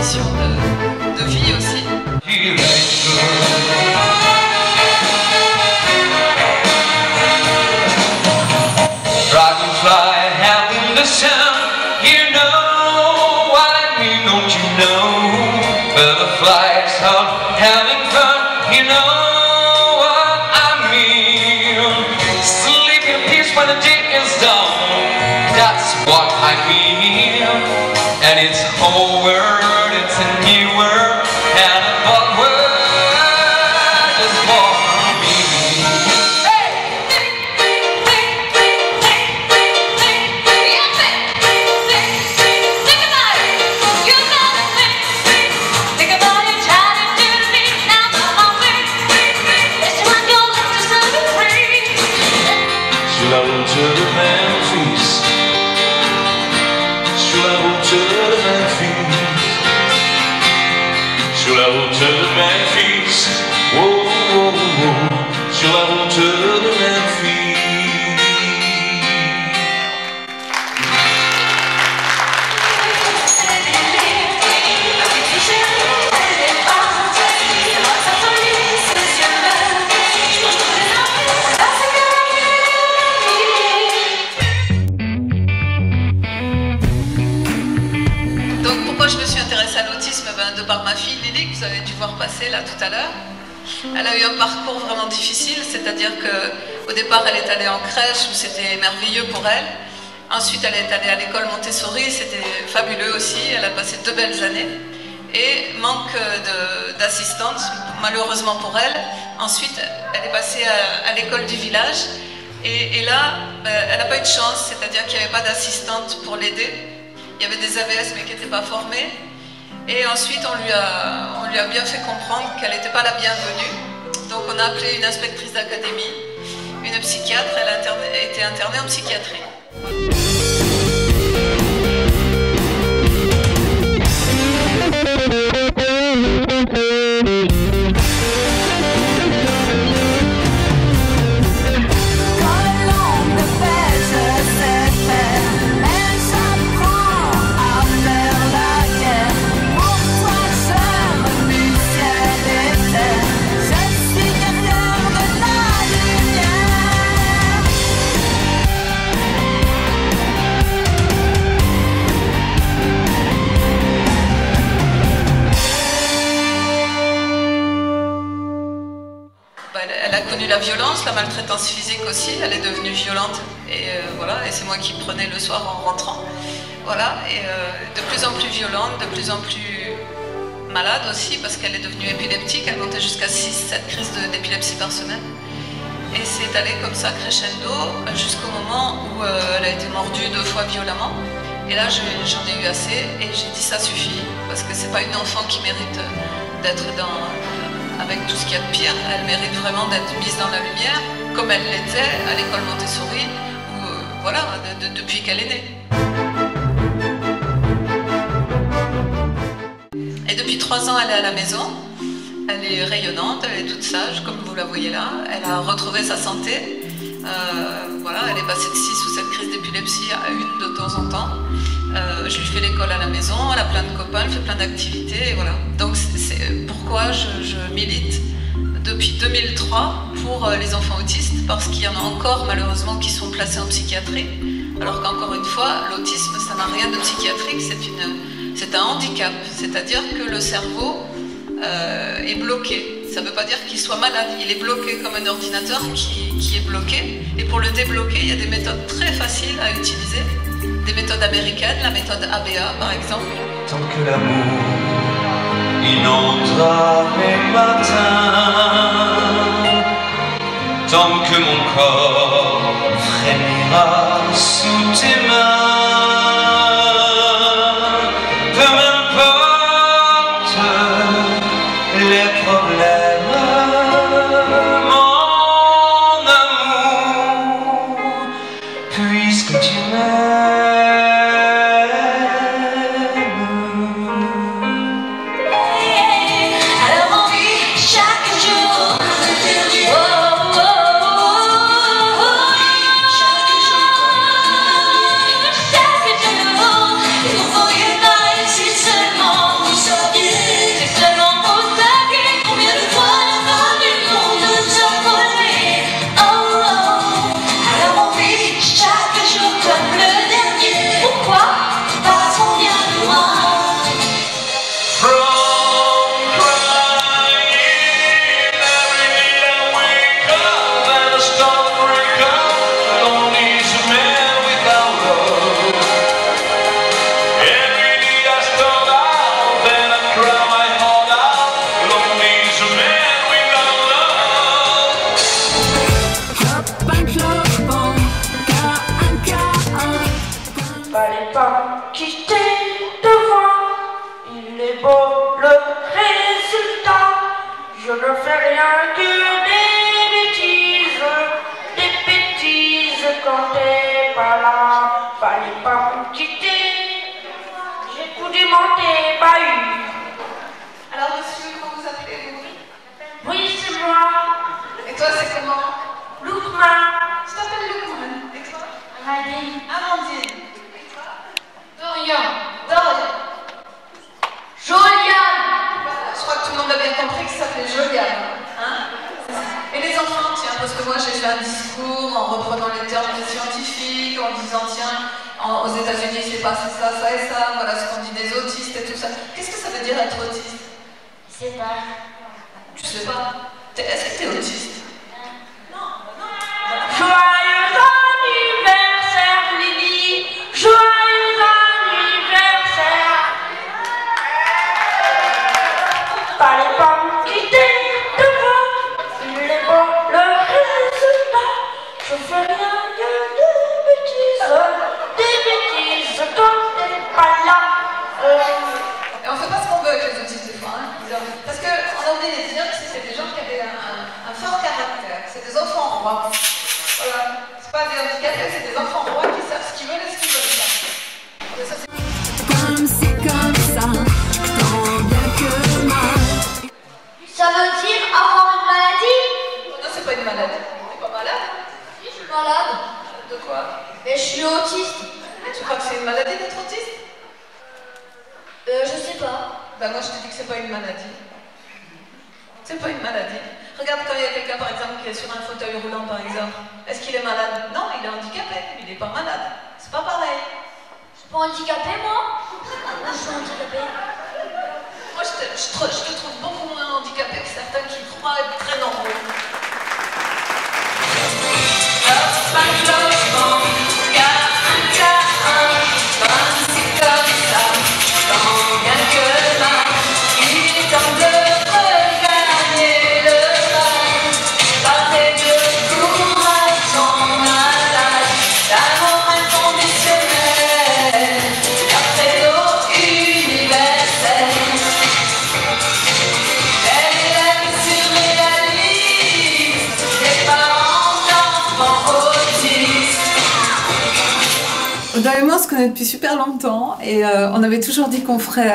conditions de vie aussi. Dragonfly having the sound, you know what I mean, don't you know? Butterflies out having fun, you know what I mean. Sleep in peace when the day is done, that's what I mean. And it's a whole world, it's a new world, and a bug world is for me. Sur la route de Memphis, sur la route de Memphis, sur la route de Memphis, oh, oh, oh, sur la route de Memphis. Donc pourquoi je me suis intéressée à l'autisme? De par ma fille Lily, que vous avez dû voir passer là tout à l'heure. Elle a eu un parcours vraiment difficile, c'est-à-dire qu'au départ elle est allée en crèche où c'était merveilleux pour elle. Ensuite elle est allée à l'école Montessori, c'était fabuleux aussi, elle a passé 2 belles années. Et manque d'assistante, malheureusement pour elle. Ensuite elle est passée à l'école du village. Et là, elle n'a pas eu de chance, c'est-à-dire qu'il n'y avait pas d'assistante pour l'aider. Il y avait des AVS mais qui n'étaient pas formés. Et ensuite, on lui a bien fait comprendre qu'elle n'était pas la bienvenue. Donc on a appelé une inspectrice d'académie, une psychiatre, elle a été internée en psychiatrie. Elle a connu la violence, la maltraitance physique aussi, elle est devenue violente et voilà, et c'est moi qui prenais le soir en rentrant. Voilà, et de plus en plus violente, de plus en plus malade aussi parce qu'elle est devenue épileptique, elle montait jusqu'à 6-7 crises d'épilepsie par semaine. Et c'est allé comme ça crescendo jusqu'au moment où elle a été mordue 2 fois violemment. Et là j'en ai eu assez et j'ai dit ça suffit parce que c'est pas une enfant qui mérite d'être avec tout ce qu'il y a de pire, elle mérite vraiment d'être mise dans la lumière, comme elle l'était à l'école Montessori, où, voilà, depuis qu'elle est née. Et depuis 3 ans, elle est à la maison, elle est rayonnante, elle est toute sage, comme vous la voyez là, elle a retrouvé sa santé, voilà, elle est passée de 6 ou 7 crises d'épilepsie à 1 de temps en temps. Je lui fais l'école à la maison, elle a plein de copains, elle fait plein d'activités, et voilà. Donc c'est pourquoi je milite depuis 2003 pour les enfants autistes, parce qu'il y en a encore malheureusement qui sont placés en psychiatrie, alors qu'encore une fois, l'autisme ça n'a rien de psychiatrique, c'est un handicap, c'est-à-dire que le cerveau est bloqué. Ça ne veut pas dire qu'il soit malade, il est bloqué comme un ordinateur qui est bloqué, et pour le débloquer, il y a des méthodes très faciles à utiliser. Des méthodes américaines, la méthode ABA par exemple. Tant que l'amour inondera mes matins, tant que mon corps frémira sous tes mains, peu m'importe les problèmes, mon amour, puisque tu m'aimes. fais rien que des bêtises quand t'es pas là. Fallait pas me quitter, j'ai tout démonté, pas eu. Alors monsieur, comment vous appelez-vous? Oui, c'est moi, Et toi, c'est comment? Loukman. Je t'appelle Lukman. Et toi? Amandine. Amandine. Et toi? Dorian. Dorian. Joliane. Voilà, je crois que tout le monde a bien compris que ça s'appelait Joliane. Hein? Et les enfants, tiens, parce que moi j'ai fait un discours en reprenant les termes scientifiques, en disant tiens, aux États-Unis c'est passé ça, ça et ça, voilà ce qu'on dit des autistes et tout ça. Qu'est-ce que ça veut dire être autiste? Je sais pas. Tu sais pas. Est-ce que t'es autiste? Non, non. Voilà. Joyeux anniversaire Lily, joyeux anniversaire. Fallait pas me quitter devant, il est bon le résultat. Je fais rien que des bêtises quand t'es pas là. Et on fait pas ce qu'on veut avec les autistes des fois, hein. Parce qu'on a oublié de dire que c'est des gens qui avaient un fort caractère, c'est des enfants rois. Voilà, c'est pas des handicapés, c'est des enfants rois qui savent ce qu'ils veulent et ce qu'ils veulent pas. Et ça, c'est... Comme c'est comme ça, tant bien que mal. Ça veut dire avoir une maladie? Non, c'est pas une maladie. T'es pas malade? Je suis malade. De quoi? Et je suis autiste. Tu crois que c'est une maladie d'être autiste? Je sais pas. Ben moi je te dis que c'est pas une maladie. C'est pas une maladie. Regarde quand il y a quelqu'un par exemple qui est sur un fauteuil roulant par exemple. Est-ce qu'il est malade? Non, il est handicapé, il est pas malade. C'est pas pareil. Je suis pas handicapée moi? Je suis handicapée. Moi je te trouve beaucoup moins handicapé que certains qui croient être très nombreux. Oda et moi on se connaît depuis super longtemps et on avait toujours dit qu'on ferait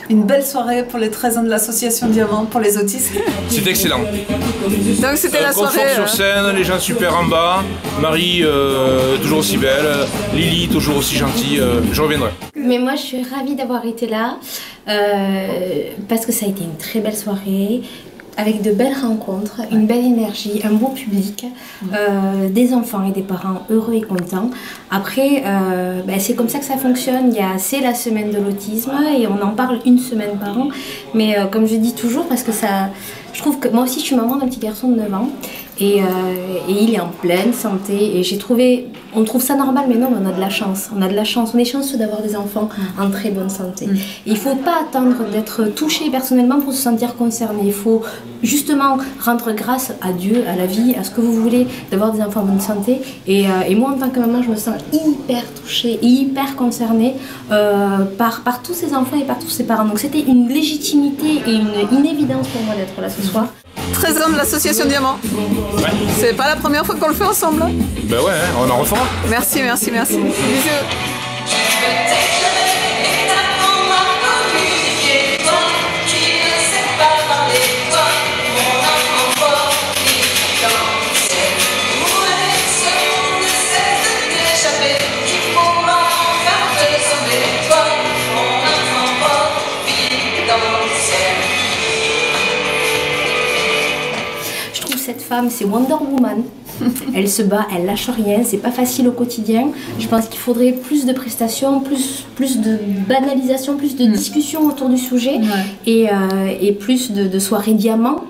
une belle soirée pour les 13 ans de l'association Diamant pour les autistes. C'est excellent. Donc c'était la Confort soirée. sur scène, les gens super en bas, Marie toujours aussi belle, Lily toujours aussi gentille, je reviendrai. Mais moi je suis ravie d'avoir été là parce que ça a été une très belle soirée. Avec de belles rencontres, une belle énergie, un beau public, des enfants et des parents heureux et contents. Après, c'est comme ça que ça fonctionne. C'est la semaine de l'autisme et on en parle une semaine par an. Mais comme je dis toujours, parce que ça, je trouve que moi aussi je suis maman d'un petit garçon de 9 ans et il est en pleine santé et on trouve ça normal, mais non, on a de la chance. On a de la chance, on est chanceux d'avoir des enfants en très bonne santé. Et il ne faut pas attendre d'être touché personnellement pour se sentir concerné. Il faut justement rendre grâce à Dieu, à la vie, à ce que vous voulez, d'avoir des enfants en bonne santé. Et moi, en tant que maman, je me sens hyper touchée, hyper concernée par tous ces enfants et par tous ces parents. Donc c'était une légitimité et une évidence pour moi d'être là ce soir. 13 ans de l'association Diamant. Ouais. C'est pas la première fois qu'on le fait ensemble. Ben ouais, on en refera. Merci. Bisous. Cette femme, c'est Wonder Woman. Elle se bat, elle lâche rien, c'est pas facile au quotidien. Je pense qu'il faudrait plus de prestations, plus de banalisation, plus de discussion autour du sujet et plus de soirées diamants.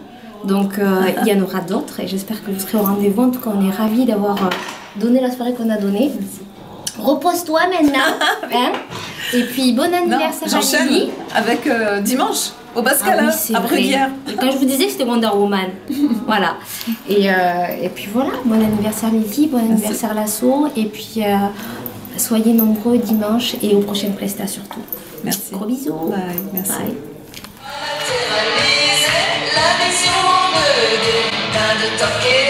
Donc il y en aura d'autres et j'espère que vous serez au rendez-vous. En tout cas, on est ravis d'avoir donné la soirée qu'on a donnée. Repose-toi maintenant. Hein, et puis bon anniversaire à Lily. Avec dimanche. Au Bascala, à Bruguière. Quand je vous disais que c'était Wonder Woman. Voilà. Et puis voilà, bon anniversaire Lily, bon anniversaire Lasso. Et puis soyez nombreux dimanche et aux prochaines prestas surtout. Merci. Gros bisous. Bye. Merci. Bye. La vision toquer.